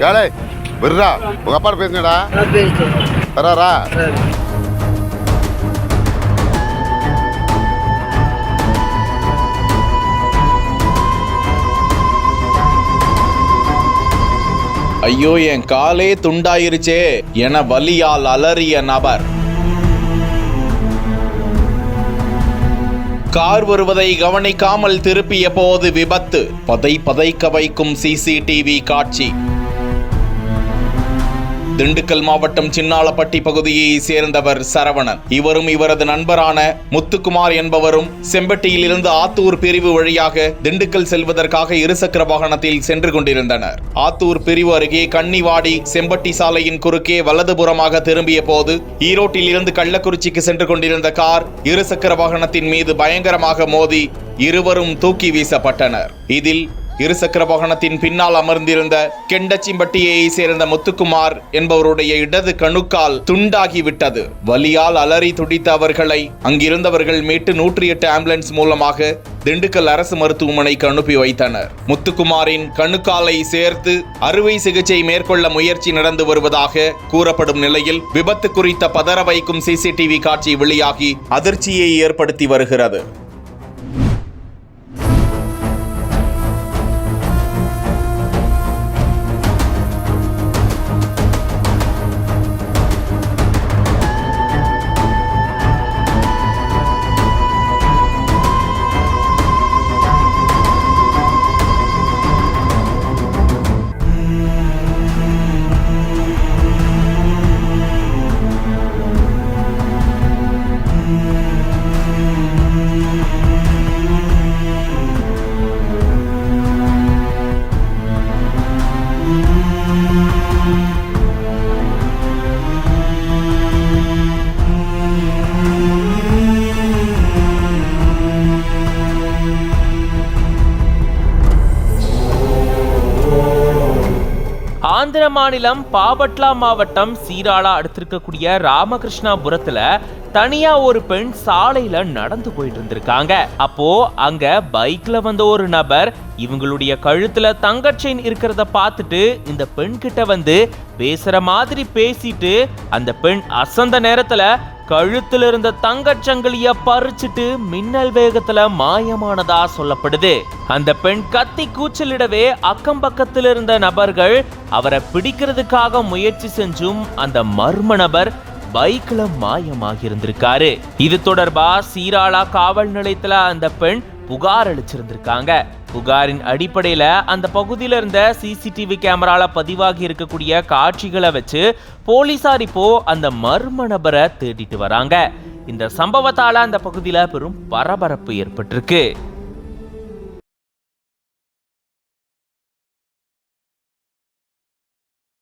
ஏழை விடுறா உங்க அப்பா பேசுங்கடா வராரா. ஐயோ என் காலே துண்டாயிருச்சே என வலியால் அலறிய நபர். கார் வருவதை கவனிக்காமல் திருப்பிய போது விபத்து. பதைக்க வைக்கும் சிசிடிவி காட்சி. திண்டுக்கல் மாவட்டம் சின்னாளப்பட்டி பகுதியை சேர்ந்தவர் சரவணன். இவரும் இவரது நண்பரான முத்துக்குமார் என்பவரும் செம்பட்டியில் இருந்து ஆத்தூர் பிரிவு வழியாக திண்டுக்கல் செல்வதற்காக இருசக்கர வாகனத்தில் சென்று கொண்டிருந்தனர். ஆத்தூர் பிரிவு அருகே கன்னிவாடி செம்பட்டி சாலையின் குறுக்கே வலதுபுறமாக திரும்பிய போது ஈரோட்டில் இருந்து கள்ளக்குறிச்சிக்கு சென்று கொண்டிருந்த கார் இருசக்கர வாகனத்தின் மீது பயங்கரமாக மோதி இருவரும் தூக்கி வீசப்பட்டனர். இதில் இருசக்கர வாகனத்தின் பின்னால் அமர்ந்திருந்த கெண்டச்சிம்பட்டியை சேர்ந்த முத்துக்குமார் என்பவருடைய இடது கணுக்கால் துண்டாகிவிட்டது. வலியால் அலறி துடித்த அவர்களை அங்கிருந்தவர்கள் மீட்டு 108 ஆம்புலன்ஸ் மூலமாக திண்டுக்கல் அரசு மருத்துவமனைக்கு அனுப்பி வைத்தனர். முத்துக்குமாரின் கணுக்காலை சேர்த்து அறுவை சிகிச்சை மேற்கொள்ள முயற்சி நடந்து வருவதாக கூறப்படும் நிலையில் விபத்து குறித்த பதற வைக்கும் சிசிடிவி காட்சி வெளியாகி அதிர்ச்சியை ஏற்படுத்தி வருகிறது. ஆந்திர மாநிலம் பாபட்லா மாவட்டம் சீராளா அடுத்திருக்கக்கூடிய ராமகிருஷ்ணாபுரத்துல தனியா ஒரு பெண் சாலையில நடந்து போயிட்டு இருந்திருக்காங்க. அப்போ அங்க பைக்ல வந்த ஒரு நபர் இவங்களுடைய கழுத்துல தங்க செயின் இருக்கிறத பார்த்துட்டு இந்த பெண் கிட்ட வந்து பேசுற மாதிரி பேசிட்டு அந்த பெண் அசந்த நேரத்துல கழுத்துல இருந்த தங்கச்சங்கிலிய பறிச்சுட்டு மின்னல் வேகத்துல மாயமானதா சொல்லப்படுது. அந்த பெண் கத்தி கூச்சலிடவே அக்கம் பக்கத்தில் இருந்த நபர்கள் அவரை பிடிக்கிறதுக்காக முயற்சி செஞ்சும் அந்த மர்ம நபர் பைக்ல மாயமாகி இருந்திருக்காரு. இது தொடர்பா சீராளா காவல் நிலையத்துல அந்த பெண் புகார் அளிச்சிருந்திருக்காங்க. புகாரின் அடிப்படையில அந்த பகுதியில இருந்த சிசிடிவி கேமரால பதிவாகி இருக்கக்கூடிய காட்சிகளை வச்சு போலீசார் இப்போ அந்த மர்ம நபரை தேடிட்டு வராங்க. இந்த சம்பவத்தால அந்த பகுதியில பெரும் பரபரப்பு ஏற்பட்டிருக்கு.